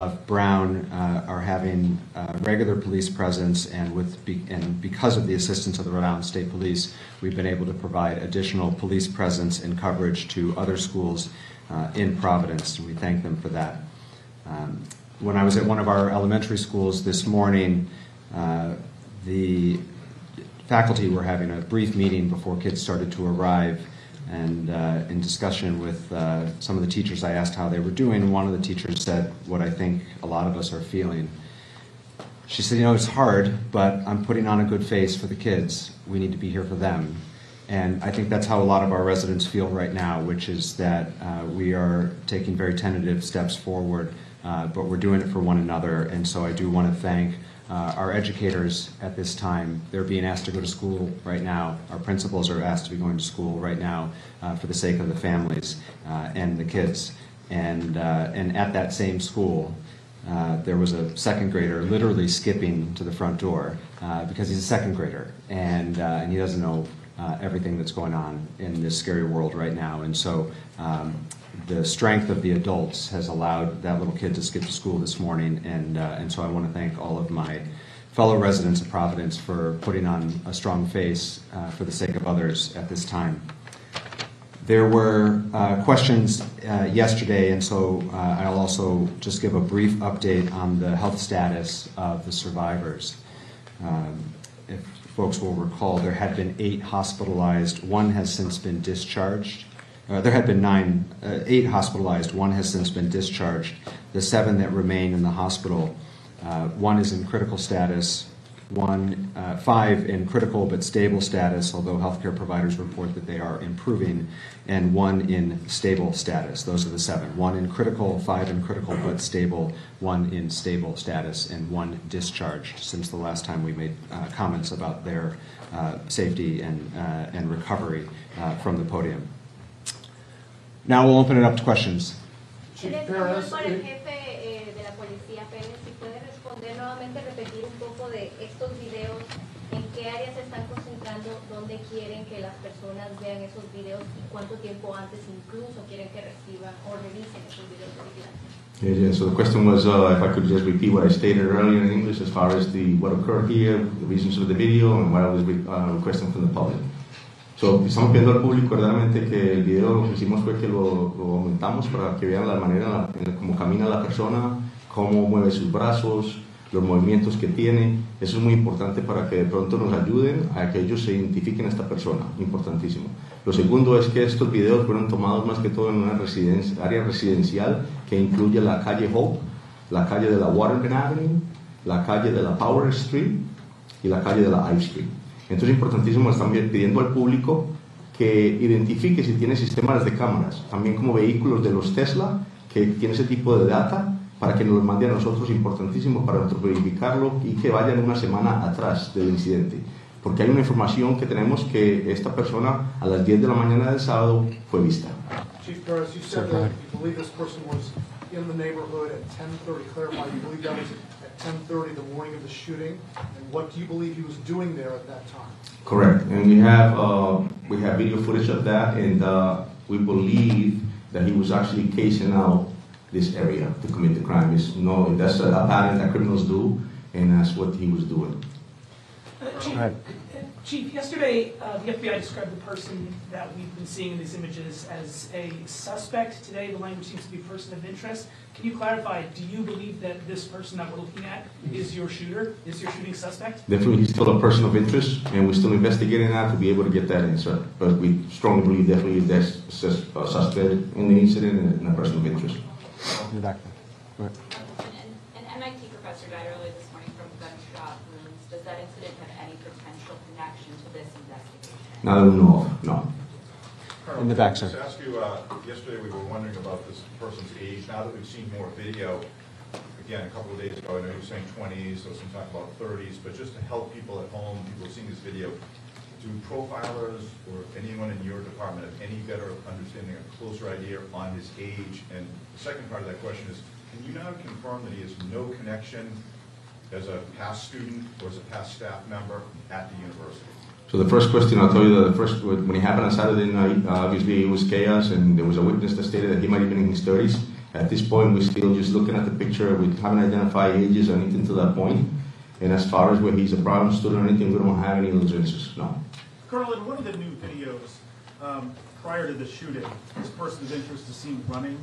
of Brown are having regular police presence, and because of the assistance of the Rhode Island State Police, we've been able to provide additional police presence and coverage to other schools in Providence, and we thank them for that. When I was at one of our elementary schools this morning, the faculty were having a brief meeting before kids started to arrive, and in discussion with some of the teachers, I asked how they were doing. One of the teachers said what I think a lot of us are feeling. She said, you know, it's hard, but I'm putting on a good face for the kids. We need to be here for them. And I think that's how a lot of our residents feel right now, which is that we are taking very tentative steps forward, but we're doing it for one another. And so I do want to thank our educators at this time. They're being asked to go to school right now. Our principals are asked to be going to school right now for the sake of the families and the kids. And at that same school, there was a second grader literally skipping to the front door because he's a second grader, and he doesn't know everything that's going on in this scary world right now. And so the strength of the adults has allowed that little kid to skip to school this morning, and so I want to thank all of my fellow residents of Providence for putting on a strong face for the sake of others at this time. There were questions yesterday, and so I'll also just give a brief update on the health status of the survivors. If folks will recall, there had been 8 hospitalized. 1 has since been discharged. There had been 8 hospitalized. 1 has since been discharged. The 7 that remain in the hospital, 1 is in critical status, 5 in critical but stable status, although healthcare providers report that they are improving, and 1 in stable status. Those are the 7. 1 in critical, 5 in critical but stable, 1 in stable status, and 1 discharged since the last time we made comments about their safety and recovery from the podium. Now we'll open it up to questions. En español, por el jefe de la policía, Pérez, si puede responder nuevamente, repetir un poco de estos videos, en qué áreas se están concentrando, dónde quieren que las personas vean esos videos y cuánto tiempo antes incluso quieren que reciban o revisen esos videos de vigilancia. Yeah, so the question was if I could just repeat what I stated earlier in English as far as what occurred here, the reasons of the video, and what I was requesting from the public. So, estamos pidiendo al público verdaderamente que el video lo que hicimos fue que lo aumentamos para que vean la manera en cómo camina la persona, cómo mueve sus brazos, los movimientos que tiene. Eso es muy importante para que de pronto nos ayuden a que ellos se identifiquen a esta persona, importantísimo. Lo segundo es que estos videos fueron tomados más que todo en una área residencial que incluye la calle Hope, la calle de la Waterman Avenue, la calle de la Power Street y la calle de la I Street. Entonces es importantísimo, están pidiendo al público que identifique si tiene sistemas de cámaras, también como vehículos de los Tesla, que tiene ese tipo de data, para que nos los mande a nosotros, importantísimo para nosotros verificarlo y que vayan una semana atrás del incidente. Porque hay una información que tenemos que esta persona a las 10 de la mañana del sábado fue vista. Chief Perez, you said that you believe this person was in the neighborhood at 10:30. Clarify, you believe that was at 10:30 the morning of the shooting, and what do you believe he was doing there at that time? Correct, and we have video footage of that, and we believe that he was actually casing out this area to commit the crime. That's a pattern that criminals do, and that's what he was doing. Chief, yesterday the FBI described the person that we've been seeing in these images as a suspect. Today the language seems to be person of interest. Can you clarify, do you believe that this person that we're looking at is your shooter, is your shooting suspect? Definitely he's still a person of interest, and we're still investigating that to be able to get that answer. But we strongly believe definitely there's a suspect in the incident and a person of interest. An MIT professor died earlier this morning from gunshot wounds. Does that incident have any potential connection to this investigation? Not that we know of, no. In the back, sir. I ask you, yesterday we were wondering about this person's age. Now that we've seen more video, again, a couple of days ago, I know you were saying 20s, so some talk about 30s, but just to help people at home, people seeing this video, do profilers or anyone in your department have any better understanding, a closer idea on his age? And the second part of that question is, can you now confirm that he has no connection as a past student or as a past staff member at the university? So the first question, I'll tell you that when it happened on Saturday night, obviously it was chaos, and there was a witness that stated that he might have been in his 30s. At this point, we're still just looking at the picture. We haven't identified ages or anything to that point. And as far as where he's a problem student or anything, we don't have any of those answers, no. Colonel, in one of the new videos, prior to the shooting, this person of interest is seen running.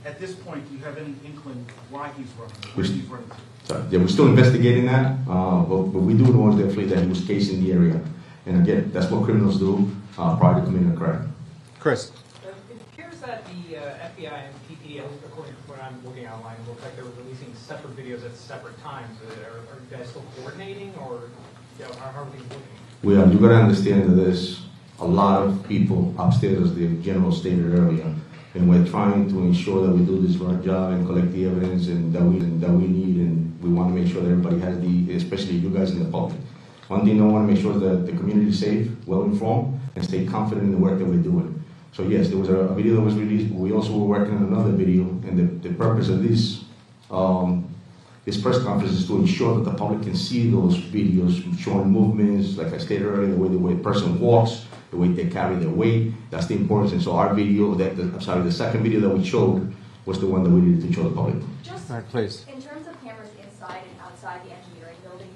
At this point, do you have any inkling why he's running, where he's running to? Yeah, we're still investigating that, but we do know definitely that he was casing the area. And again, that's what criminals do prior to committing a crime. Chris. It appears that the FBI and PPD, at least according to what I'm looking at online, it looks like they were releasing separate videos at separate times. Are you guys still coordinating, or how are things looking? We are. You got to understand that there's a lot of people upstairs, as the general stated earlier, and we're trying to ensure that we do this right job and collect the evidence and that we need, and we want to make sure that everybody has especially you guys in the public. One thing I want to make sure is that the community is safe, well informed, and stay confident in the work that we're doing. So yes, there was a video that was released, but we also were working on another video, and the purpose of this press conference is to ensure that the public can see those videos showing movements, like I stated earlier, the way a person walks, the way they carry their weight. That's the importance. And so our video, the second video that we showed was the one that we needed to show the public. Just All right, please. in terms of cameras inside and outside the engineering building,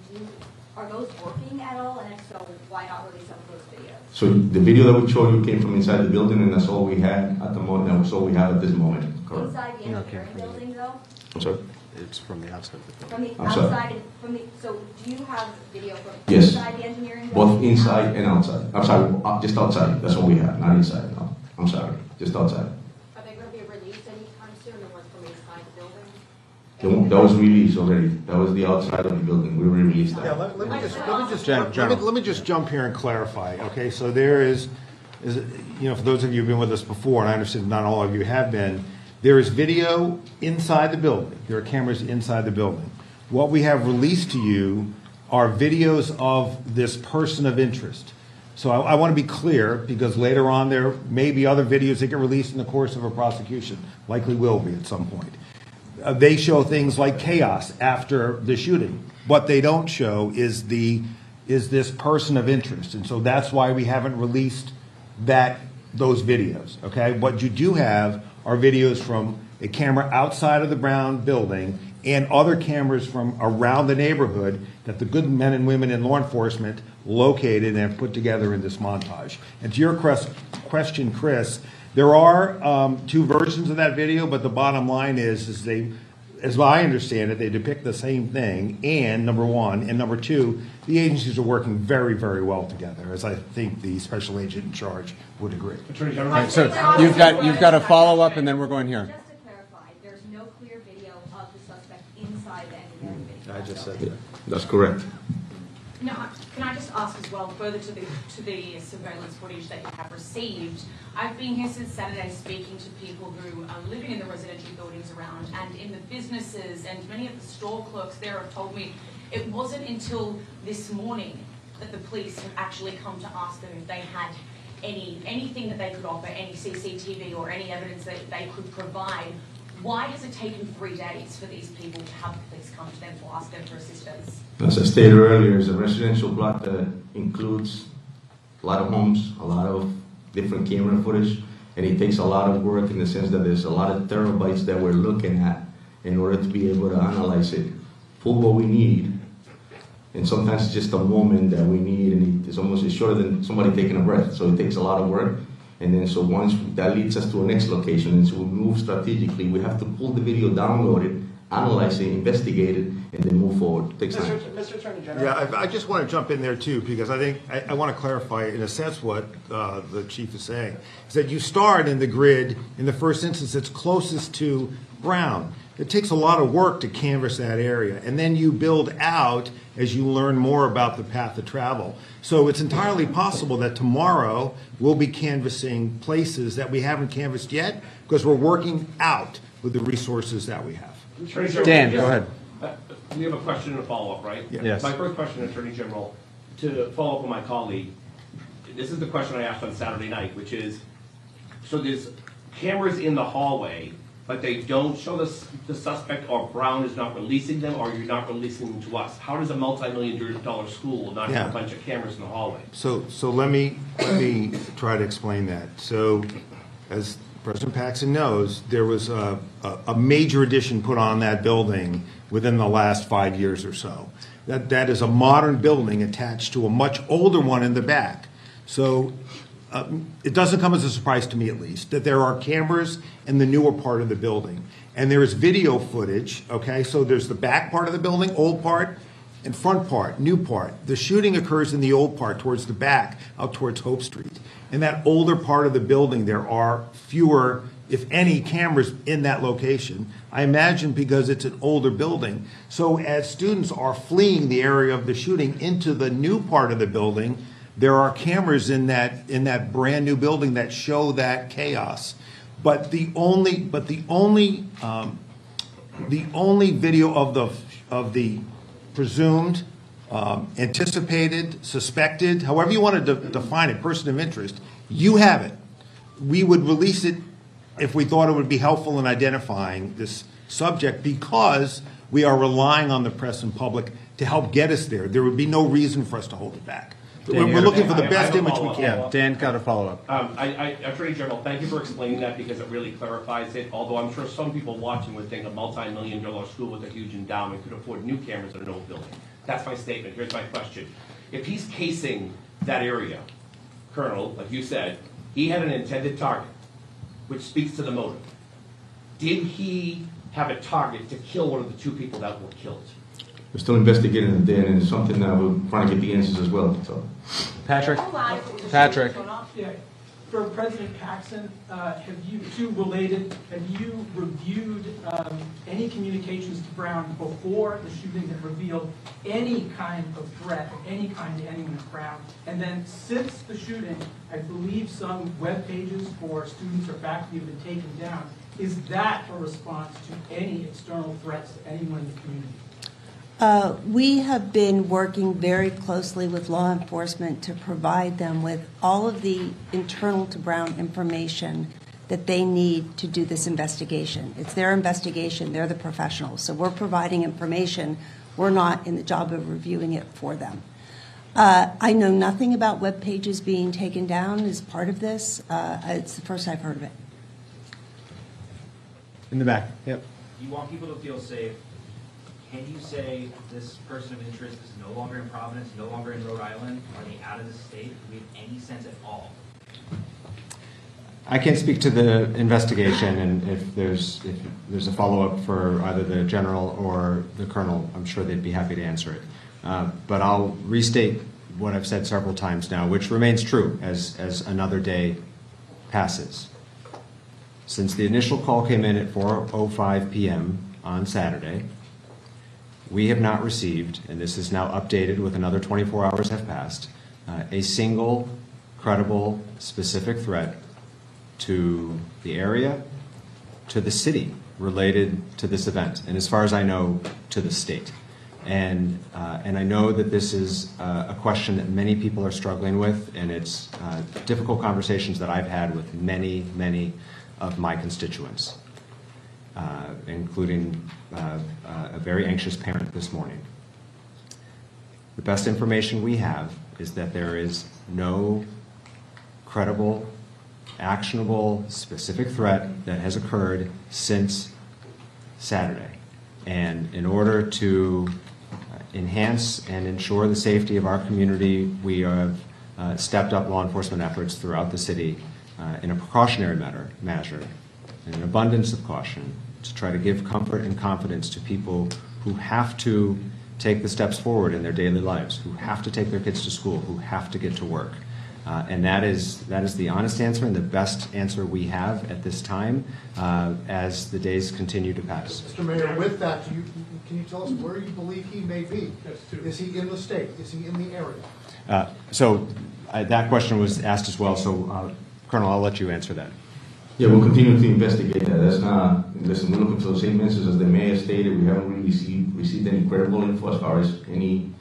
are those working at all? And if so, why not release some of those videos? So the video that we showed you came from inside the building, and that's all we had at the moment. That's all we have at this moment. Correct. Inside the engineering building, though? I'm sorry? It's from the outside of the From building. the I'm sorry. outside, so do you have video from Yes. inside the engineering building? Both inside and outside. I'm sorry, just outside. That's all we have, not inside. No, I'm sorry, just outside. Are they going to be released anytime soon, the ones from inside the building? That was released already. That was the outside of the building. We released Yeah, that. let me just jump here and clarify. Okay, so there is for those of you who've been with us before, and I understand not all of you have been, there is video inside the building. There are cameras inside the building. What we have released to you are videos of this person of interest. So I want to be clear, because later on there may be other videos that get released in the course of a prosecution, likely will be at some point. They show things like chaos after the shooting. What they don't show is this person of interest, and so that's why we haven't released those videos. Okay, what you do have are videos from a camera outside of the Brown building and other cameras from around the neighborhood that the good men and women in law enforcement located and put together in this montage. And to your question, Chris, there are two versions of that video, but the bottom line is they, as I understand it, they depict the same thing, and number one, and number two, the agencies are working very, very well together, as I think the special agent in charge would agree. Attorney General. Right, so you've got a follow-up, and then we're going here. Just to clarify, there's no clear video of the suspect inside the engineering video. I just said Yeah, that. that's correct. Now, can I just ask as well, further to the surveillance footage that you have received? I've been here since Saturday speaking to people who are living in the residential buildings around, and in the businesses, and many of the store clerks there have told me it wasn't until this morning that the police have actually come to ask them if they had anything that they could offer, any CCTV or any evidence that they could provide. Why has it taken 3 days for these people to have the police come to them to ask them for assistance? As I stated earlier, it's a residential block that includes a lot of homes, a lot of different camera footage, and it takes a lot of work in the sense that there's a lot of terabytes that we're looking at in order to be able to analyze it, pull what we need, and sometimes it's just a moment that we need, and it's shorter than somebody taking a breath, so it takes a lot of work. And then so once that leads us to a next location, and so we move strategically, we have to pull the video, download it, analyze it, investigate it, and then move forward. It takes time. Mr. Attorney General. Yeah, I just want to jump in there too, because I think I want to clarify in a sense what the chief is saying. Is that you start in the grid in the first instance that's closest to Brown. It takes a lot of work to canvass that area, and then you build out as you learn more about the path of travel. So it's entirely possible that tomorrow we'll be canvassing places that we haven't canvassed yet, because we're working out with the resources that we have. Dan, go ahead. We have a question and a follow-up, right? Yes. My first question, Attorney General, to follow up on my colleague, this is the question I asked on Saturday night, which is, so there's cameras in the hallway, but they don't show the suspect, or Brown is not releasing them, or you're not releasing them to us. How does a multi-million-dollar school not have a bunch of cameras in the hallway? So let me try to explain that. So as President Paxson knows, there was a major addition put on that building within the last 5 years or so. That is a modern building attached to a much older one in the back. So it doesn't come as a surprise to me, at least, that there are cameras in the newer part of the building. And there is video footage, okay? So there's the back part of the building, old part, and front part, new part. The shooting occurs in the old part, towards the back, out towards Hope Street. In that older part of the building, there are fewer, if any, cameras in that location. I imagine because it's an older building. So as students are fleeing the area of the shooting into the new part of the building, there are cameras in that brand new building that show that chaos. But the only video of the presumed, anticipated, suspected, however you want to define it, person of interest, you have it. We would release it if we thought it would be helpful in identifying this subject, because we are relying on the press and public to help get us there. There would be no reason for us to hold it back. We're looking for the best image we can. Dan, got a follow-up. Attorney General, thank you for explaining that, because it really clarifies it. Although I'm sure some people watching would think a multi-million-dollar school with a huge endowment could afford new cameras in an old building. That's my statement. Here's my question. If he's casing that area, Colonel, like you said, he had an intended target, which speaks to the motive. Did he have a target to kill one of the two people that were killed? We're still investigating it, Dan, and it's something that we're trying to get the answers as well. So. Patrick? Yeah. For President Paxson, have you reviewed any communications to Brown before the shooting that revealed any kind of threat of any kind to anyone at Brown? And then since the shooting, I believe some web pages for students or faculty have been taken down. Is that a response to any external threats to anyone in the community? We have been working very closely with law enforcement to provide them with all of the internal to Brown information that they need to do this investigation. It's their investigation. They're the professionals. So we're providing information. We're not in the job of reviewing it for them. I know nothing about web pages being taken down as part of this. It's the first I've heard of it. In the back, yep. You want people to feel safe. Can you say this person of interest is no longer in Providence, no longer in Rhode Island? Are they out of the state? Do we have any sense at all? I can't speak to the investigation, and if there's a follow-up for either the general or the colonel, I'm sure they'd be happy to answer it. But I'll restate what I've said several times now, which remains true as another day passes. Since the initial call came in at 4:05 p.m. on Saturday, we have not received, and this is now updated with another 24 hours have passed, a single credible, specific threat to the area, to the city related to this event, and as far as I know, to the state. And I know that this is a question that many people are struggling with, and it's difficult conversations that I've had with many, many of my constituents, including a very anxious parent this morning. The best information we have is that there is no credible, actionable, specific threat that has occurred since Saturday. And in order to enhance and ensure the safety of our community, we have stepped up law enforcement efforts throughout the city in a precautionary measure, in an abundance of caution, to try to give comfort and confidence to people who have to take the steps forward in their daily lives, who have to take their kids to school, who have to get to work. And that is the honest answer and the best answer we have at this time as the days continue to pass. Mr. Mayor, with that, can you tell us where you believe he may be? Is he in the state? Is he in the area? So that question was asked as well, so Colonel, I'll let you answer that. Yeah, we'll continue to investigate that. That's not, listen, we're looking for the same answers as the mayor stated. We haven't really received any credible info as far as any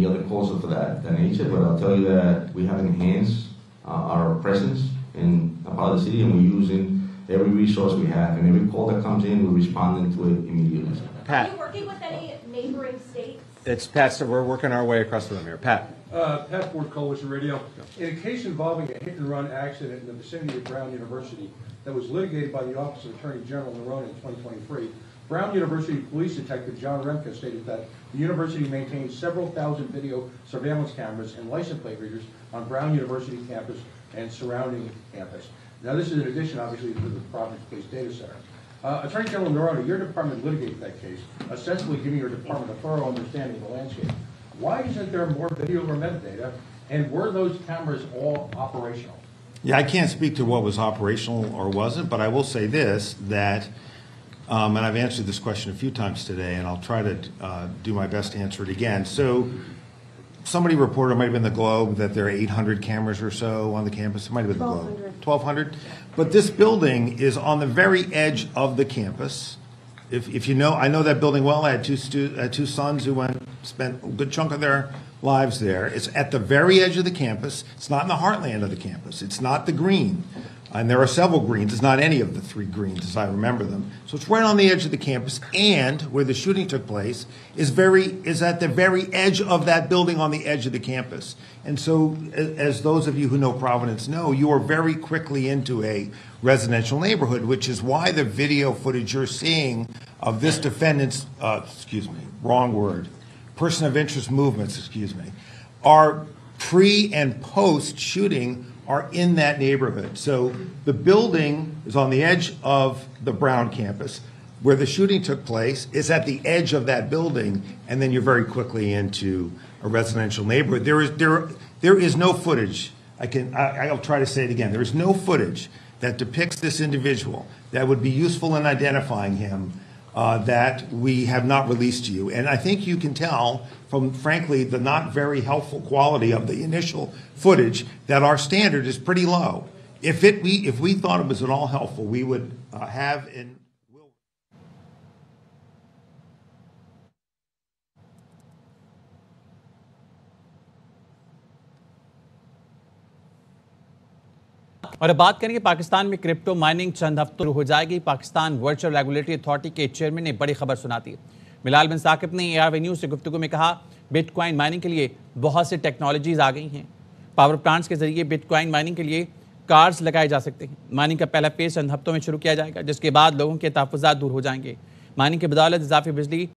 other calls for that nature, but I'll tell you that we have enhanced our presence in a part of the city, and we're using every resource we have, and every call that comes in, we're responding to it immediately. Are you working with any neighboring states It's Pat, so we're working our way across the room here. Pat. Pat Ford, Coalition Radio. In a case involving a hit-and-run accident in the vicinity of Brown University that was litigated by the Office of Attorney General Nerone in 2023, Brown University Police Detective John Remke stated that the university maintains several thousand video surveillance cameras and license plate readers on Brown University campus and surrounding campus. Now, this is in addition, obviously, to the Providence Police Data Center. Attorney General Nerone, your department litigated that case, ostensibly giving your department a thorough understanding of the landscape. Why isn't there more video or metadata, and were those cameras all operational? Yeah, I can't speak to what was operational or wasn't, but I will say this, that, and I've answered this question a few times today, and I'll try to do my best to answer it again. So somebody reported, it might have been the Globe, that there are 800 cameras or so on the campus. It might have been the Globe. 1,200. But this building is on the very edge of the campus. If you know, I know that building well. I had two sons who spent a good chunk of their lives there. It's at the very edge of the campus. It's not in the heartland of the campus. It's not the green. And there are several greens. It's not any of the three greens as I remember them. So it's right on the edge of the campus, and where the shooting took place is at the very edge of that building on the edge of the campus. And so, as those of you who know Providence know, you are very quickly into a residential neighborhood, which is why the video footage you're seeing of this defendant's, person of interest movements, are pre and post shooting are in that neighborhood. So the building is on the edge of the Brown campus. Where the shooting took place is at the edge of that building, and then you're very quickly into a residential neighborhood. There is no footage. I'll try to say it again. There is no footage that depicts this individual that would be useful in identifying him that we have not released to you. And I think you can tell from, frankly, the not very helpful quality of the initial footage that our standard is pretty low. If we thought it was at all helpful, we would have and will. और अब बात करेंगे पाकिस्तान में crypto mining चंद हफ्तों हो जाएगी। Pakistan virtual regulatory authority के chairman ने बड़ी खबर सुना दी। बिलाल बिन साकिब ने ARY न्यूज़ से गुफ्तगू में कहा, बिटकॉइन माइनिंग के लिए बहुत से टेक्नोलॉजीज आ गई हैं। पावर प्लांट्स के जरिए बिटकॉइन माइनिंग के लिए कार्ड्स लगाए जा सकते हैं। माइनिंग का पहला फेज चंद हफ्तों में शुरू किया जाएगा, जिसके बाद लोगों के तहफ़्फ़ुज़ात दूर हो जाएंगे। माइनिंग की बदौलत इजाफी बिजली